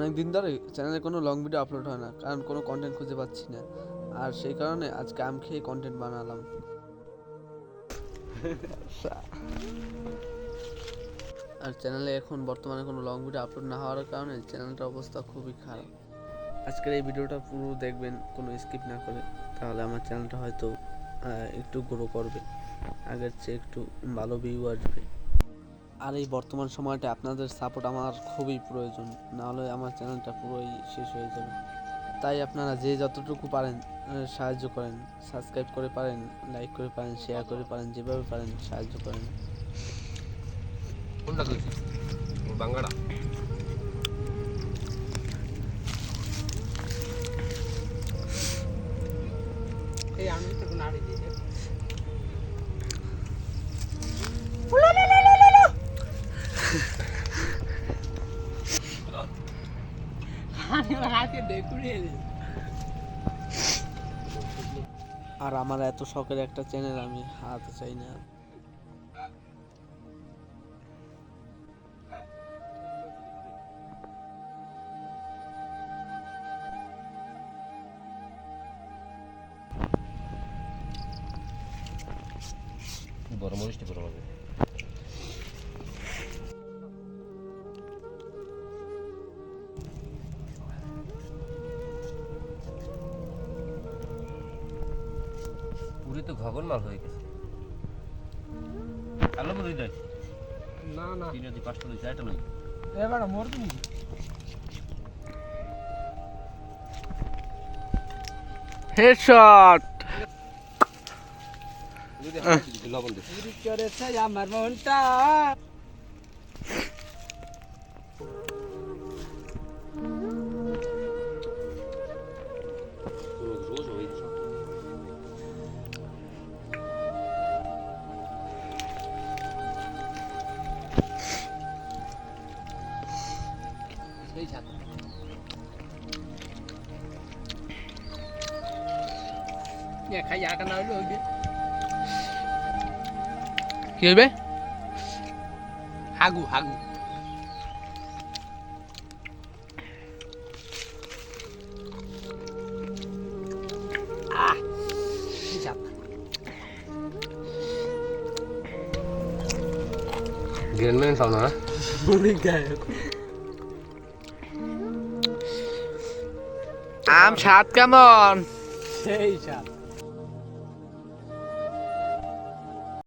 অনেক দিন ধরে চ্যানেলে কোনো লং ভিডিও আপলোড হয় না, কারণ কোনো কন্টেন্ট খুঁজে পাচ্ছি না। আর সেই কারণে আজকে আম খেয়ে কন্টেন্ট বানালাম। আর চ্যানেলে এখন বর্তমানে কোনো লং ভিডিও আপলোড না হওয়ার কারণে চ্যানেলটার অবস্থা খুবই খারাপ। আজকের এই ভিডিওটা পুরো দেখবেন, কোনো স্কিপ না করে, তাহলে আমার চ্যানেলটা হয়তো একটু গ্রো করবে, আগের চেয়ে একটু ভালো ভিউ আসবে। আর এই বর্তমান সময়টা আপনাদের সাপোর্ট আমার খুবই প্রয়োজন, নাহলে আমার চ্যানেলটা পুরোই শেষ হয়ে যাবে। তাই আপনারা যে যতটুকু পারেন সাহায্য করেন, সাবস্ক্রাইব করে পারেন, লাইক করে পারেন, শেয়ার করে পারেন, যেভাবে পারেন সাহায্য করেন। কোনটা কইছি বাঙ্গাড়া এই আমি তো নাড়ি দিয়ে দে আর আমার এত শখের একটা চ্যানেল আমি হারাতে চাই না। বড় মরিচটা বড় হবে পুরি তো ঘগন মাল হয়ে গেছে। আলো বুঝি দেয় না না 3 দি 5টা লই চারটা লই এবারে মোর দিন হেডশট লবণ দে চুরি করেছে আমার মনটা। রোজ হই সেই ছাত খাই আটা না হইলে হইবে কি হবে? হাগু হাগু সেই ছাত গ্রেনম্যান খাও না মুড়ি গায়ে আম স্বাদ কেমন? সেই ছাত